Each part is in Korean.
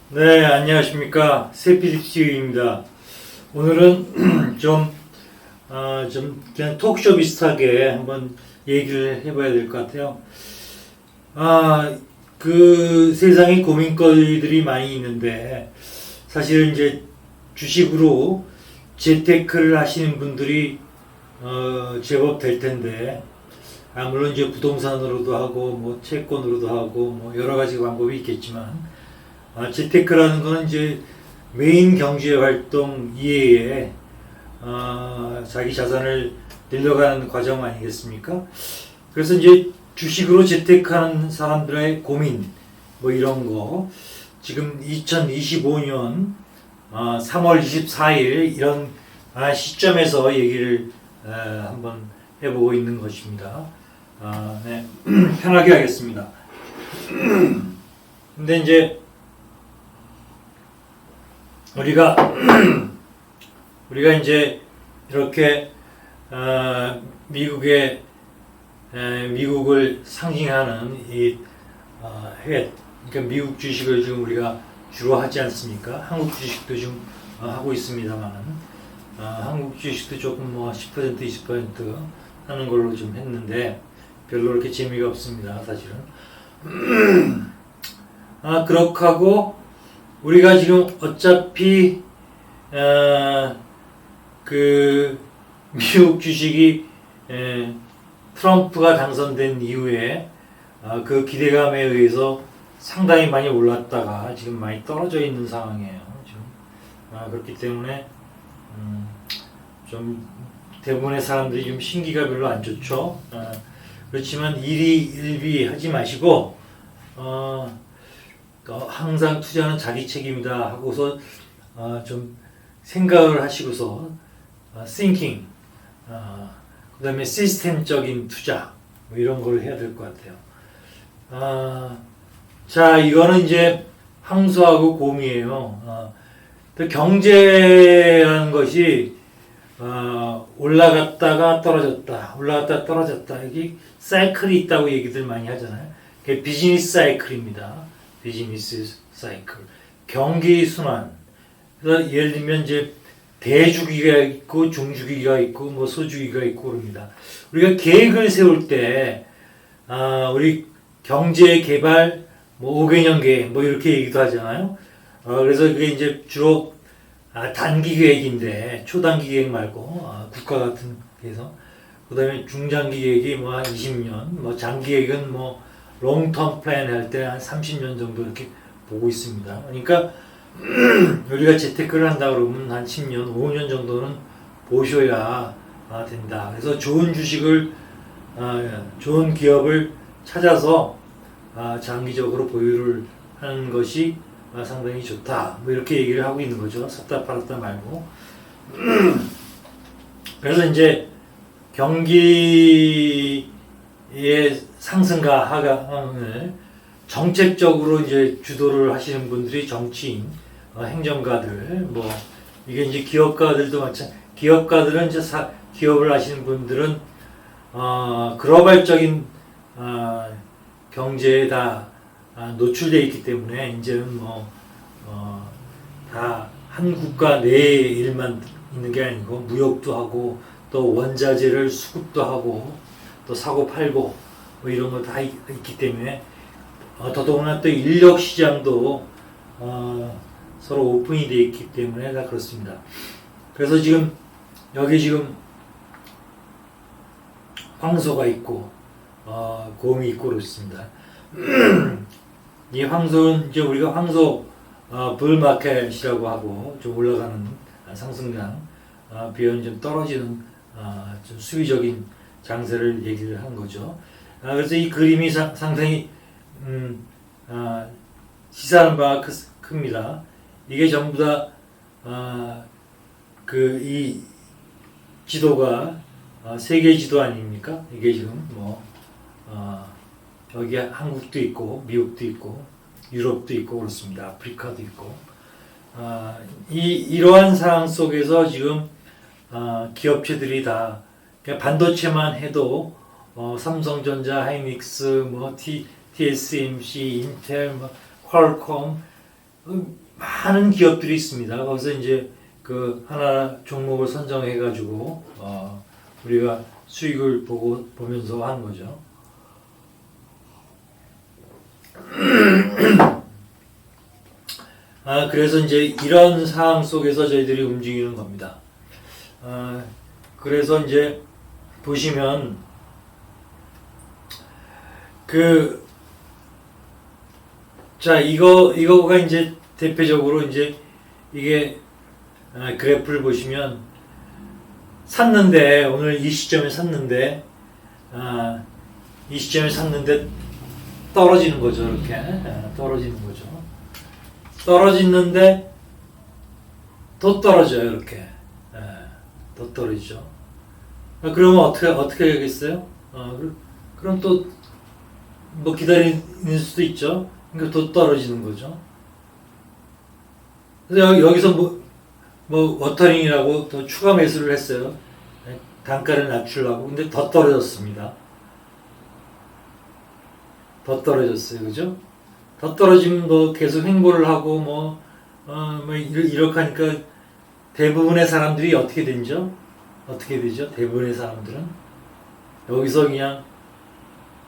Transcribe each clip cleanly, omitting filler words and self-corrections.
네, 안녕하십니까. 세피디티입니다. 오늘은 그냥 톡쇼 비슷하게 한번 얘기를 해봐야 될 것 같아요. 그 세상에 고민거리들이 많이 있는데, 사실은 이제 주식으로 재테크를 하시는 분들이, 제법 될 텐데, 물론 이제 부동산으로도 하고, 뭐, 채권으로도 하고, 뭐, 여러 가지 방법이 있겠지만, 재테크라는 거는 이제 메인 경제 활동 이외에 자기 자산을 늘려가는 과정 아니겠습니까? 그래서 이제 주식으로 재테크하는 사람들의 고민 뭐 이런 거 지금 2025년 3월 24일 이런 시점에서 얘기를 한번 해보고 있는 것입니다. 네. 편하게 하겠습니다. 근데 이제 우리가 이제 이렇게 미국을 상징하는 이 그러니까 미국 주식을 지금 우리가 주로 하지 않습니까? 한국 주식도 좀 하고 있습니다만은 한국 주식도 조금 뭐 10% 20% 하는 걸로 좀 했는데 별로 그렇게 재미가 없습니다, 사실은. 그렇게 하고 우리가 지금 어차피 그 미국 주식이 트럼프가 당선된 이후에 그 기대감에 의해서 상당히 많이 올랐다가 지금 많이 떨어져 있는 상황이에요. 지금. 그렇기 때문에 좀 대부분의 사람들이 좀 심기가 별로 안 좋죠. 그렇지만 일희일비 하지 마시고 항상 투자는 자기 책임이다 하고서 좀 생각을 하시고서 thinking 그 다음에 시스템적인 투자 뭐 이런 걸 해야 될 것 같아요. 자, 이거는 이제 황소하고 곰이에요. 경제라는 것이 올라갔다가 떨어졌다, 올라갔다 떨어졌다, 이게 사이클이 있다고 얘기들 많이 하잖아요. 그게 비즈니스 사이클입니다. 비즈니스 사이클, 경기 순환. 그래서 예를 들면 이제 대주기가 있고 중주기가 있고 뭐 소주기가 있고 그럽니다. 우리가 계획을 세울 때 우리 경제 개발 뭐 5개년 계획 뭐 이렇게 얘기도 하잖아요. 그래서 그게 이제 주로 단기 계획인데 초단기 계획 말고 국가 같은 데서 그다음에 중장기 계획이 뭐 한 20년, 뭐 장기 계획은 뭐 롱텀 플랜 할 때 한 30년 정도 이렇게 보고 있습니다. 그러니까 우리가 재테크를 한다 그러면 한 10년, 5년 정도는 보셔야 된다. 그래서 좋은 주식을, 좋은 기업을 찾아서 장기적으로 보유를 하는 것이 상당히 좋다. 뭐 이렇게 얘기를 하고 있는 거죠. 샀다 팔았다 말고. 그래서 이제 경기의 상승과 하강을 정책적으로 이제 주도를 하시는 분들이 정치인, 행정가들, 뭐 이게 이제 기업가들도 마찬가지. 기업가들은 이제 기업을 하시는 분들은 글로벌적인 경제에 다 노출되어 있기 때문에 이제는 뭐 다 한 국가 내의 일만 있는 게 아니고 무역도 하고 또 원자재를 수급도 하고 또 사고 팔고 뭐 이런 거 다 있기 때문에 더더구나 또 인력 시장도 서로 오픈이 되어 있기 때문에 다 그렇습니다. 그래서 지금 여기 지금 황소가 있고 곰이 있고 그렇습니다. 이 황소는 이제 우리가 황소 불마켓이라고 하고 좀 올라가는 상승장, 비용이 좀 떨어지는 좀 수비적인 장세를 얘기를 한 거죠. 그래서 이 그림이 상당히 시사하는 바가 큽니다. 이게 전부 다 이 지도가 세계 지도 아닙니까? 이게 지금 뭐 여기 한국도 있고 미국도 있고 유럽도 있고 그렇습니다. 아프리카도 있고 이러한 상황 속에서 지금 기업체들이 다 반도체만 해도 삼성전자, 하이닉스, 뭐 TSMC, 인텔, 뭐 퀄컴 많은 기업들이 있습니다. 거기서 이제 그 하나 종목을 선정해 가지고 우리가 수익을 보면서 하는 거죠. 그래서 이제 이런 상황 속에서 저희들이 움직이는 겁니다. 그래서 이제 보시면 자, 이거가 이제 대표적으로 이제 이게 그래프를 보시면 샀는데 오늘 이 시점에 샀는데 이 시점에 샀는데 떨어지는 거죠. 이렇게 떨어지는 거죠. 떨어지는데 더 떨어져요. 이렇게 더 떨어지죠. 그러면 어떻게 하겠어요? 그럼 또 뭐 기다리는 수도 있죠. 그러니까 더 떨어지는 거죠. 그래서 여기서 뭐 워터링이라고 또 추가 매수를 했어요. 단가를 낮추려고. 근데 더 떨어졌습니다. 더 떨어졌어요. 그죠? 더 떨어지면 뭐 계속 횡보를 하고 뭐 이렇게 하니까 대부분의 사람들이 어떻게 되죠? 어떻게 되죠? 대부분의 사람들은 여기서 그냥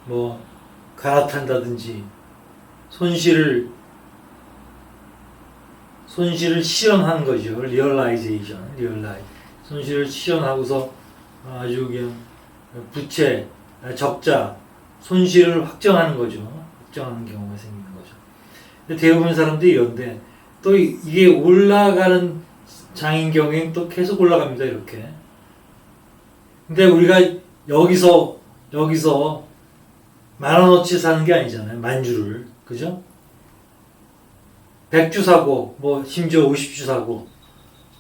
뭐 갈아탄다든지 손실을 실현한 거죠. 리얼라이제이션, 손실을 실현하고서 아주 그냥 부채, 적자, 손실을 확정하는 거죠. 확정하는 경우가 생기는 거죠. 근데 대부분 사람들이 이런데 또 이게 올라가는 장인 경우에는 또 계속 올라갑니다. 이렇게. 근데 우리가 여기서 10,000원어치 사는 게 아니잖아요. 만주를. 그죠? 100주 사고, 뭐, 심지어 50주 사고,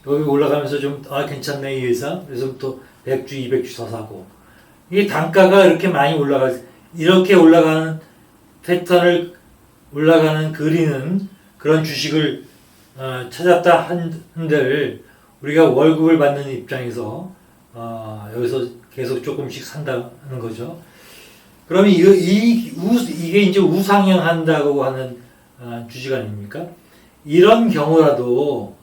여기 올라가면서 좀, 괜찮네, 이 회사. 그래서 또 100주, 200주 더 사고. 이게 단가가 이렇게 많이 이렇게 올라가는 패턴을 그리는 그런 주식을, 찾았다 한들, 우리가 월급을 받는 입장에서, 여기서 계속 조금씩 산다는 거죠. 그러면 이게 이제 우상향한다고 하는 주식 아닙니까? 이런 경우라도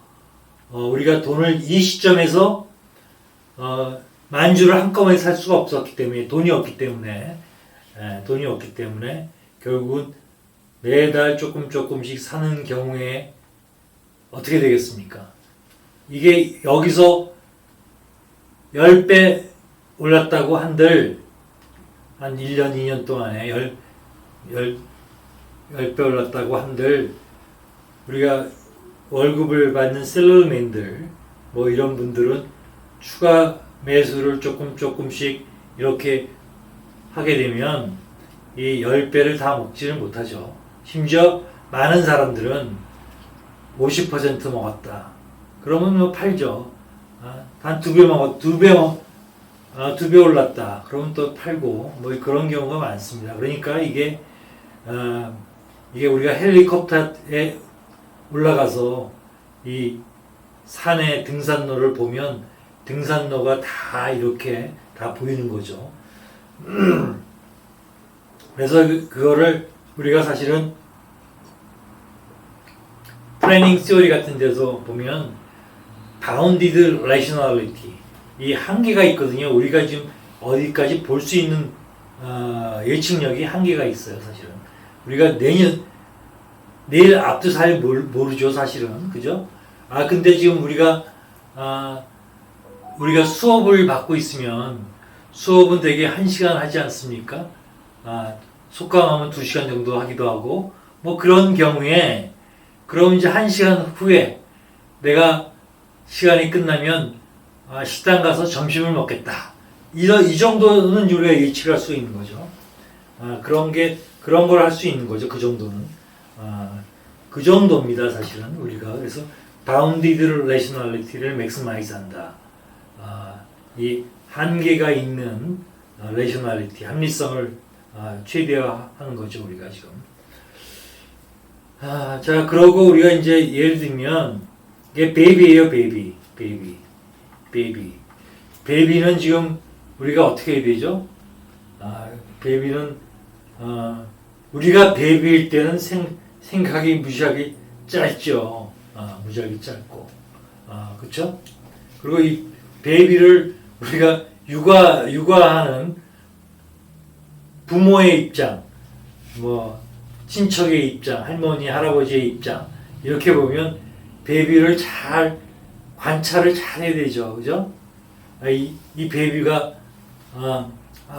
우리가 돈을 이 시점에서 만주를 한꺼번에 살 수가 없었기 때문에 돈이 없기 때문에 결국은 매달 조금씩 사는 경우에 어떻게 되겠습니까? 이게 여기서 10배 올랐다고 한들 한 1년, 2년 동안에 10배 올랐다고 한들 우리가 월급을 받는 셀러맨들 뭐 이런 분들은 추가 매수를 조금씩 이렇게 하게 되면 이 10배를 다 먹지는 못하죠. 심지어 많은 사람들은 50% 먹었다. 그러면 뭐 팔죠. 한 2배 올랐다. 그러면 또 팔고, 뭐 그런 경우가 많습니다. 그러니까 이게 우리가 헬리콥터에 올라가서 이 산의 등산로를 보면 등산로가 다 이렇게 다 보이는 거죠. 그래서 그거를 우리가 사실은 플래닝 시어리 같은 데서 보면 바운디드 레셔널리티 이 한계가 있거든요. 우리가 지금 어디까지 볼 수 있는 예측력이 한계가 있어요. 사실은 우리가 내일 앞도 잘 모르죠. 사실은 그죠? 근데 지금 우리가 수업을 받고 있으면 수업은 되게 1시간 하지 않습니까? 속감하면 2시간 정도 하기도 하고 뭐 그런 경우에 그럼 이제 1시간 후에 내가 시간이 끝나면 식당 가서 점심을 먹겠다. 이 정도는 우리가 예측을 할 수 있는 거죠. 그런 걸 할 수 있는 거죠. 그 정도는. 그 정도입니다. 사실은 우리가. 그래서 bounded rationality를 maximize 한다. 이 한계가 있는 rationality, 합리성을 최대화하는 거죠. 우리가 지금. 자, 그러고 우리가 이제 예를 들면 이게 베이비예요. 베이비는 지금 우리가 어떻게 해야 되죠? 베이비는 우리가 베이비일 때는 생각이 무지하게 짧죠. 무지하게 짧고. 그쵸? 그리고 이 베이비를 우리가 육아하는 부모의 입장, 뭐, 친척의 입장, 할머니, 할아버지의 입장, 이렇게 보면 베이비를 관찰을 잘 해야 되죠. 그죠? 이 베이비가,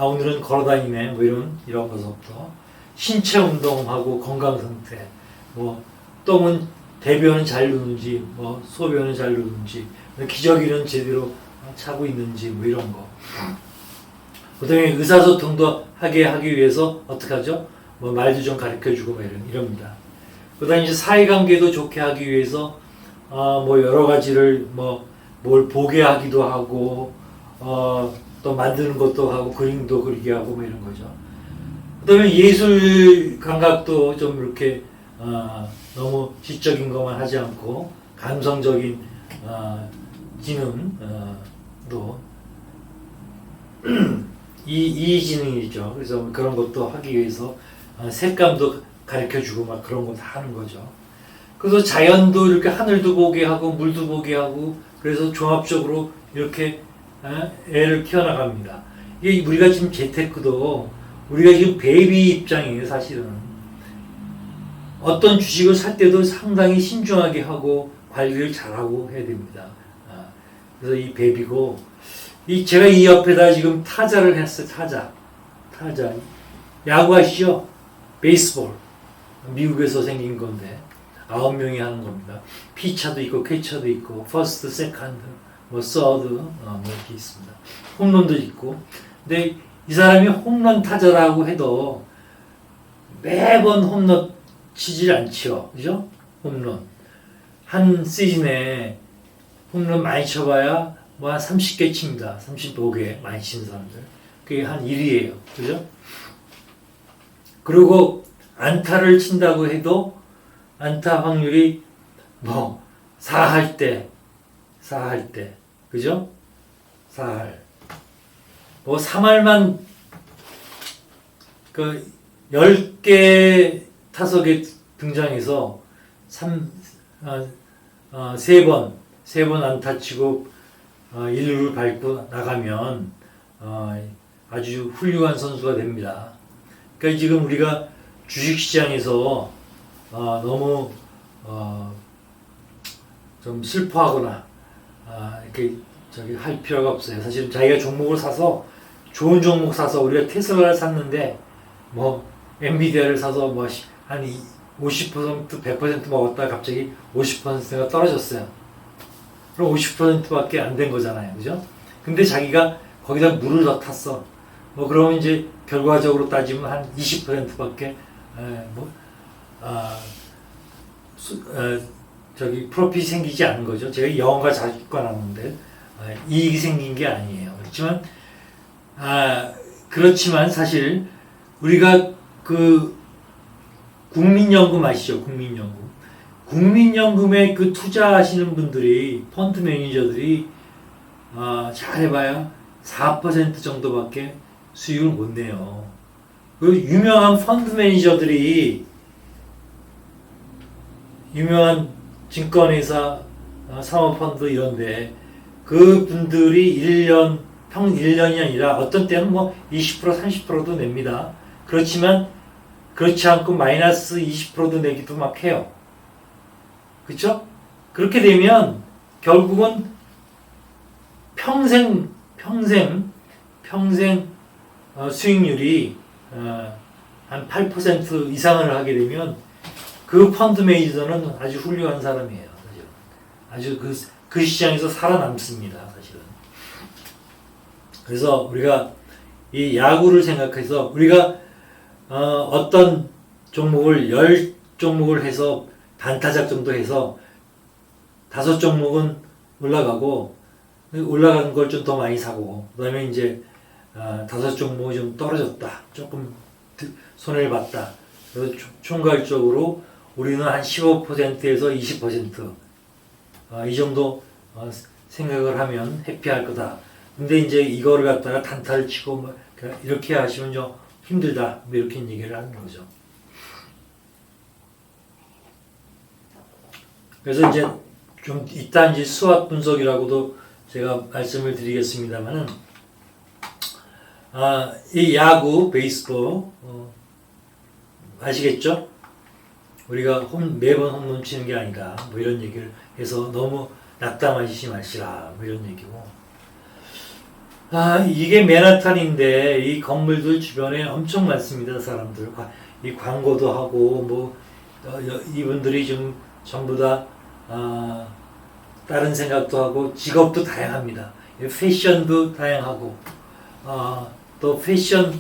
오늘은 걸어다니네, 뭐 이런 것부터. 신체 운동하고 건강 상태, 뭐, 똥은, 대변은 잘 누는지, 뭐, 소변은 잘 누는지, 기저귀는 제대로 차고 있는지, 뭐 이런 거. 그 다음에 의사소통도 하기 위해서 어떻게 하죠? 뭐 말도 좀 가르쳐주고 뭐 이럽니다. 그 다음에 이제 사회관계도 좋게 하기 위해서 뭐 여러 가지를 뭘 보게 하기도 하고 또 만드는 것도 하고 그림도 그리게 하고 뭐 이런 거죠. 그 다음에 예술 감각도 좀 이렇게 너무 지적인 것만 하지 않고 감성적인 지능도 이지능이죠. 그래서 그런 것도 하기 위해서 색감도 가르쳐주고 막 그런 거 다 하는 거죠. 그래서 자연도 이렇게 하늘도 보게 하고 물도 보게 하고 그래서 종합적으로 이렇게 애를 키워나갑니다. 이게 우리가 지금 재테크도 우리가 지금 베이비 입장이에요. 사실은 어떤 주식을 살 때도 상당히 신중하게 하고 관리를 잘하고 해야 됩니다. 그래서 이 베이비고 제가 이 옆에다 지금 타자를 했어요. 타자. 야구 아시죠? 베이스볼. 미국에서 생긴 건데 9명이 하는 겁니다. 피차도 있고 캐쳐도 있고 퍼스트, 세컨드, 뭐 서드 뭐 이렇게 있습니다. 홈런도 있고. 근데 이 사람이 홈런 타자라고 해도 매번 홈런 치질 않죠. 그죠? 홈런. 한 시즌에 홈런 많이 쳐봐야 뭐 한 30개 칩니다. 35개 많이 치는 사람들. 그게 한 1위예요. 그죠? 그리고 안타를 친다고 해도 안타 확률이 뭐 4할 때 그죠? 4할 뭐 3할만 그 10개 타석에 등장해서 3번 안타 치고 1루를 밟고 나가면 아주 훌륭한 선수가 됩니다. 그러니까 지금 우리가 주식시장에서 너무 좀 슬퍼하거나 이렇게 할 필요가 없어요. 사실 자기가 종목을 사서 좋은 종목 사서 우리가 테슬라를 샀는데 뭐 엔비디아를 사서 뭐 한 50% 100% 먹었다가 갑자기 50%가 떨어졌어요. 그럼 50%밖에 안 된 거잖아요. 그죠? 근데 자기가 거기다 물을 더 탔어. 뭐 그러면 이제 결과적으로 따지면 한 20%밖에 프로핏이 생기지 않은 거죠. 제가 영어가 자주관하는데 이익이 생긴 게 아니에요. 그렇지만 사실 우리가 그 국민연금 아시죠? 국민연금에 그 투자하시는 분들이 펀드 매니저들이 잘해봐야 4% 정도밖에 수익을 못 내요. 그 유명한 펀드 매니저들이 유명한 증권회사, 사모펀드 이런데 그 분들이 1년이 아니라 어떤 때는 뭐 20% 30%도 냅니다. 그렇지만 그렇지 않고 마이너스 20%도 내기도 막 해요. 그쵸? 그렇게 되면 결국은 평생 수익률이 한 8% 이상을 하게 되면 그 펀드 매니저는 아주 훌륭한 사람이에요. 아주 그 시장에서 살아남습니다. 사실은. 그래서 우리가 이 야구를 생각해서 우리가 어떤 종목을 10종목을 해서 단타작 정도 해서 5종목은 올라가고 올라가는 걸 좀 더 많이 사고 그다음에 이제 5종목이 좀 떨어졌다. 조금 손해를 봤다. 그래서 총괄적으로 우리는 한 15%에서 20% 이 정도 생각을 하면 해피할 거다. 근데 이제 이거를 갖다가 단타를 치고 뭐 이렇게 하시면 좀 힘들다. 뭐 이렇게 얘기를 하는 거죠. 그래서 이제 좀 이따 이제 수학 분석이라고도 제가 말씀을 드리겠습니다만은 이 야구, 베이스볼 아시겠죠? 우리가 매번 홈런 치는 게 아니다. 뭐 이런 얘기를 해서 너무 낙담하시지 마시라. 뭐 이런 얘기고. 이게 맨하탄인데 이 건물들 주변에 엄청 많습니다. 사람들. 이 광고도 하고 뭐 이분들이 좀 전부 다 다른 생각도 하고 직업도 다양합니다. 패션도 다양하고 또 패션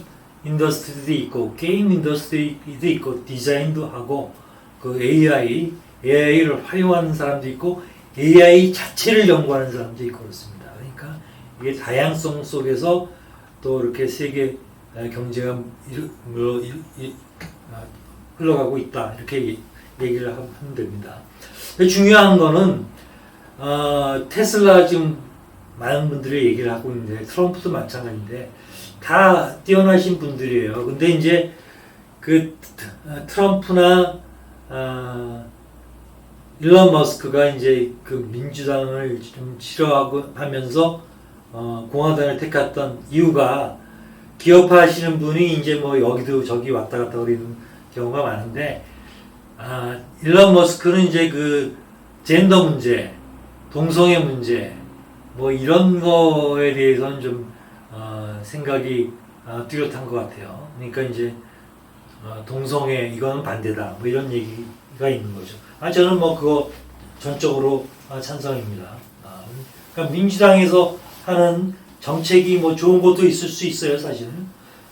인더스트리도 있고 게임 인더스트리도 있고 디자인도 하고 그 AI를 활용하는 사람도 있고 AI 자체를 연구하는 사람도 있고 그렇습니다. 그러니까 이게 다양성 속에서 또 이렇게 세계 경제가 흘러가고 있다 이렇게 얘기를 하면 됩니다. 중요한 거는 테슬라 지금 많은 분들이 얘기를 하고 있는데 트럼프도 마찬가지인데 다 뛰어나신 분들이에요. 근데 이제 그 트럼프나 일론 머스크가 이제 그 민주당을 좀 싫어하고 하면서 공화당을 택했던 이유가 기업화 하시는 분이 이제 뭐 여기도 저기 왔다 갔다 그러는 경우가 많은데 일론 머스크는 이제 그 젠더 문제, 동성애 문제 뭐 이런 거에 대해서는 좀 생각이 뚜렷한 것 같아요. 그러니까 이제 동성애 이거는 반대다 뭐 이런 얘기가 있는 거죠. 저는 뭐 그거 전적으로 찬성입니다. 그러니까 민주당에서 하는 정책이 뭐 좋은 것도 있을 수 있어요, 사실은.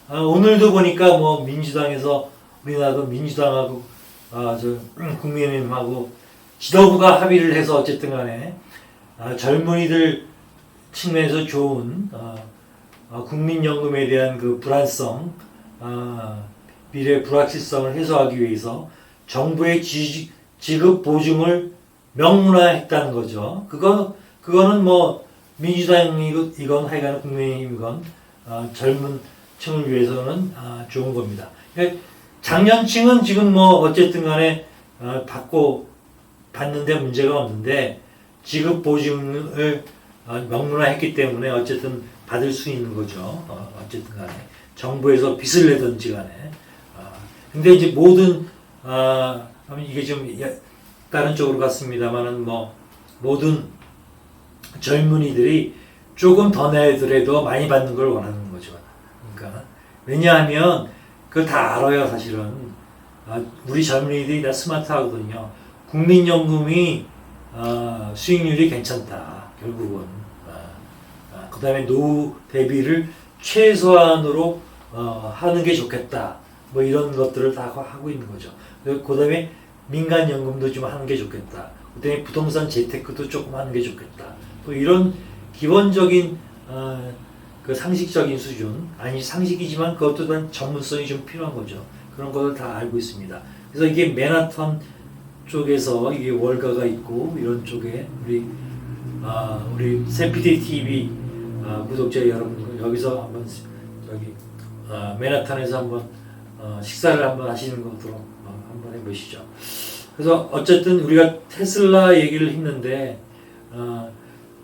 오늘도 보니까 뭐 민주당에서 우리나라도 민주당하고 국민의힘하고 지도부가 합의를 해서 어쨌든 간에 젊은이들 측면에서 좋은 국민연금에 대한 그 불안성, 미래 불확실성을 해소하기 위해서 정부의 지급 보증을 명문화했다는 거죠. 그거는 뭐 민주당이건 하여간 국민의힘이건 젊은 층을 위해서는 좋은 겁니다. 그러니까 장년층은 지금 뭐 어쨌든 간에 받는데 문제가 없는데 지급 보증을 명문화했기 때문에 어쨌든 받을 수 있는 거죠. 어쨌든 간에 정부에서 빚을 내든지 간에. 근데 이제 모든 이게 좀 다른 쪽으로 갔습니다만은 뭐 모든 젊은이들이 조금 더 내더라도 많이 받는 걸 원하는 거죠. 그러니까 왜냐하면 그걸 다 알아요, 사실은. 우리 젊은이들이 다 스마트하거든요. 국민연금이 수익률이 괜찮다, 결국은. 그 다음에 노후 대비를 최소한으로 하는 게 좋겠다. 뭐 이런 것들을 다 하고 있는 거죠. 그 다음에 민간연금도 좀 하는 게 좋겠다. 그 다음에 부동산 재테크도 조금 하는 게 좋겠다. 뭐 이런 기본적인 그 상식적인 수준, 아니 상식이지만 그것도 단 전문성이 좀 필요한 거죠. 그런 것을 다 알고 있습니다. 그래서 이게 맨하탄 쪽에서 이게 월가가 있고 이런 쪽에 우리 세피디 TV 구독자 여러분 여기서 한번 맨하탄에서 한번 식사를 한번 하시는 것으로 한번 해보시죠. 그래서 어쨌든 우리가 테슬라 얘기를 했는데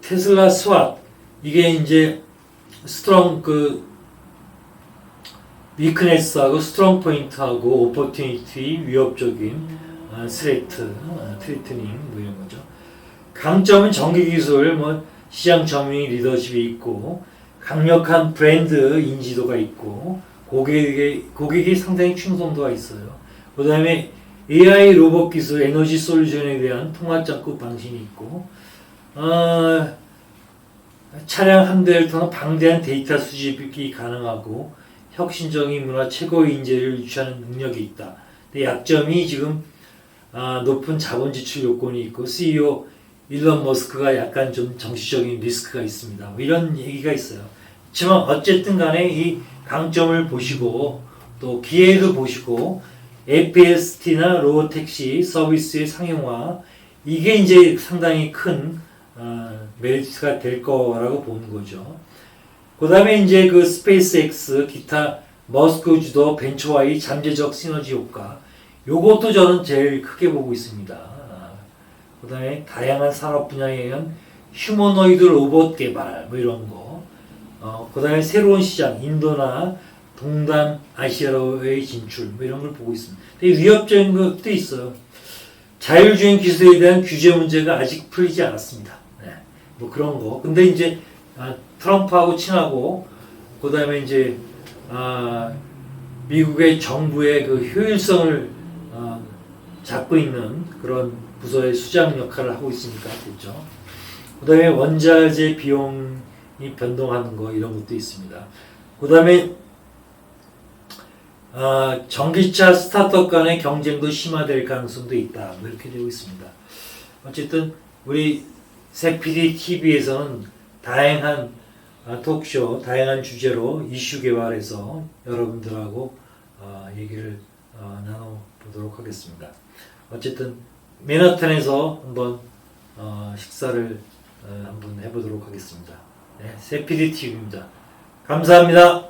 테슬라 스왑 이게 이제 스트롱 위크네스하고 스트롱 포인트하고 오퍼튜니티 위협적인 트레이트닝 뭐 이런 거죠. 강점은 전기 기술, 뭐 시장 점유율 리더십이 있고 강력한 브랜드 인지도가 있고 고객이 상당히 충성도가 있어요. 그 다음에 AI 로봇 기술, 에너지 솔루션에 대한 통합 작업 방식이 있고 차량 한 대를 통한 방대한 데이터 수집이 가능하고 혁신적인 문화 최고의 인재를 유치하는 능력이 있다. 근데 약점이 지금 높은 자본 지출 요건이 있고 CEO 일론 머스크가 약간 좀 정치적인 리스크가 있습니다. 뭐 이런 얘기가 있어요. 하지만 어쨌든 간에 이 강점을 보시고 또 기회도 보시고 FST나 로보택시 서비스의 상용화 이게 이제 상당히 큰 메리트가 될 거라고 보는 거죠. 그 다음에 이제 그 스페이스X 기타 머스크 주도 벤처와의 잠재적 시너지 효과 요것도 저는 제일 크게 보고 있습니다. 그 다음에 다양한 산업 분야에 의한 휴머노이드 로봇 개발, 뭐 이런 거. 그 다음에 새로운 시장, 인도나 동남아시아로의 진출, 뭐 이런 걸 보고 있습니다. 되게 위협적인 것도 있어요. 자율주행 기술에 대한 규제 문제가 아직 풀리지 않았습니다. 네, 뭐 그런 거. 근데 이제 트럼프하고 친하고, 그 다음에 이제 미국의 정부의 그 효율성을 잡고 있는 그런 부서의 수장 역할을 하고 있으니까 됐죠. 그 다음에 원자재 비용이 변동하는 거 이런 것도 있습니다. 그 다음에 전기차 스타트업 간의 경쟁도 심화될 가능성도 있다. 뭐 이렇게 되고 있습니다. 어쨌든 우리 새PD TV에서는 다양한 토크쇼, 다양한 주제로 이슈 개발해서 여러분들하고 얘기를 나눠보도록 하겠습니다. 어쨌든 맨하탄에서 한번 식사를 한번 해보도록 하겠습니다. 네, 새PD TV입니다. 감사합니다.